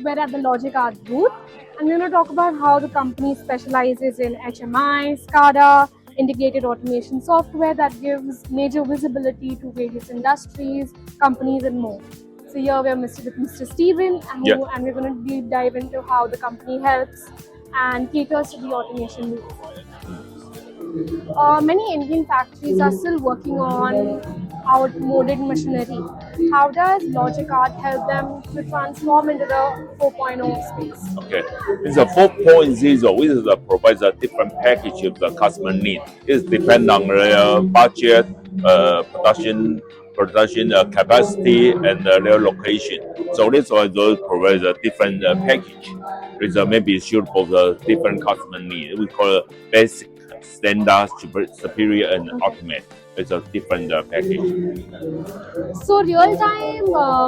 We're at the Logic Art booth, and we're going to talk about how the company specializes in HMI, SCADA, integrated automation software that gives major visibility to various industries, companies, and more. So here we are with Mr. Steven, and we're going to deep dive into how the company helps and caters to the automation needs. Many Indian factories are still working on outmoded machinery. How does Logic Art help them to transform into the 4.0 space? Okay, it's a 4.0, which is provides a different package of the customer need. It depends on their budget, production capacity, and their location. So this one those provides a different package. It's maybe suitable for the different customer need. We call it basic, standard, superior, and ultimate. It's a different package. So real-time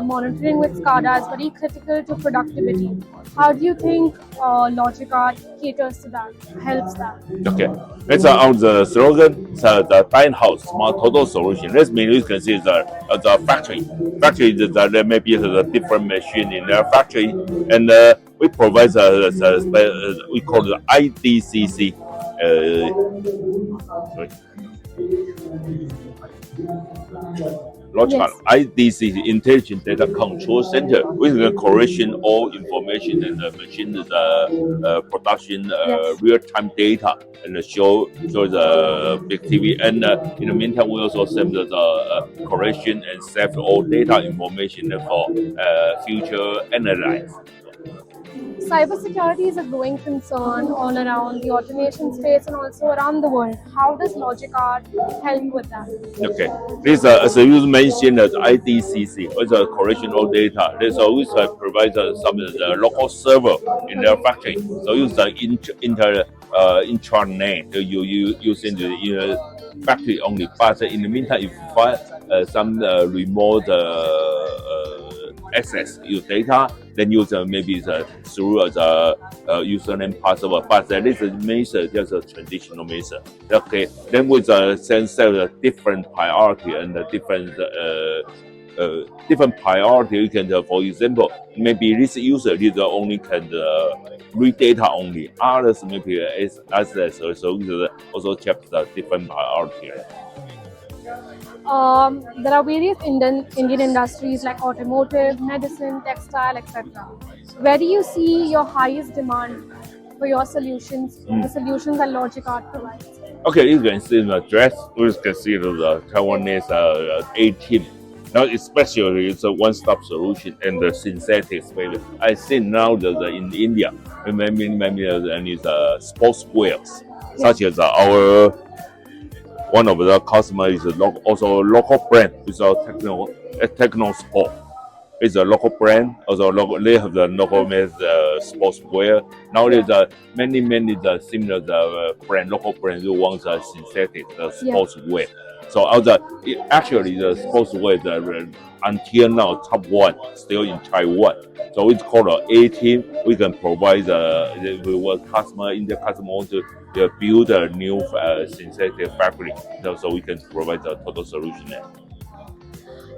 monitoring with SCADA is very critical to productivity. How do you think Logic Art caters to that, helps that? Okay, it's on the slogan, the Dine House Smart Total Solution. This means you can see the factory. Factory is there may be a different machine in their factory, and we provide we call it IDCC. Sorry. Logic Yes. IDC, Intelligent Data Control Center, with the correction all information and the machine production Yes. real-time data and show the big TV. And in the meantime, we also send the correction and save all data information for future analyze. Cybersecurity is a growing concern all around the automation space and also around the world. How does Logic Art help with that? Okay, this as you mentioned, as IDCC, it's a correction of data. This always provides some the local server in their factory. So use the intranet. You using the factory only. But in the meantime, if you find some remote access your data, then use maybe through the username password. But this is method just a traditional method. Okay, then with the sense of the different priority and the different priority, you can, for example, maybe this user only can read data only. Others maybe is access, so also check the different priority. There are various Indian industries like automotive, medicine, textile, etc. Where do you see your highest demand for your solutions, the solutions that Logic Art provides? Okay, you can see the dress. We can see the Taiwanese A-team. Now, especially it's a one-stop solution and the synthetics. Maybe I see now that in India, maybe and sports wears, such as our one of the customers is also a local brand with our techno sport. It's a local brand. Also, they have the local made sportswear. Now there's many similar brand, local brands who want synthetic sportswear. So actually the sportswear until now top one still in Taiwan. So it's called A-team. We can provide the customer want to build a new synthetic fabric. So we can provide the total solution there.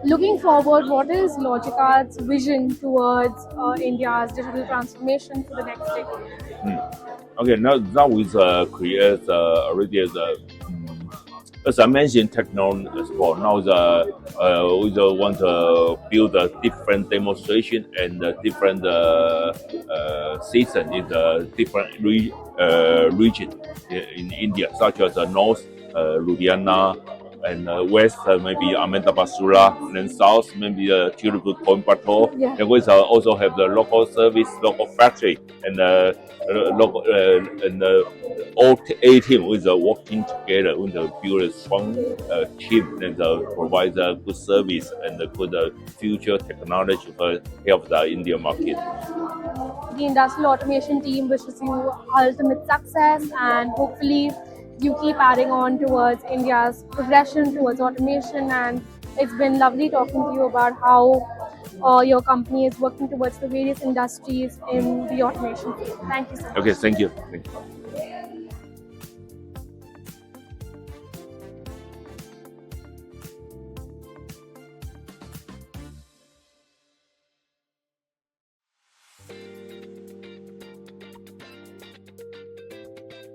Looking forward, what is Logic Art's vision towards India's digital transformation for the next decade? Okay, now we create already as I mentioned, Techno Expo. Now we want to build a different demonstration and a different season in the different region in India, such as North, Ludhiana, and west maybe Ahmedabad, Surat, and then south maybe Tirupur, Coimbatore. Yeah. And we also have the local service, local factory, and local all A-team with working together with build a strong team and provide good service and good future technology for help the Indian market. The industrial automation team wishes you ultimate success, and hopefully you keep adding on towards India's progression towards automation. And it's been lovely talking to you about how your company is working towards the various industries in the automation field. Thank you so much. Okay, thank you.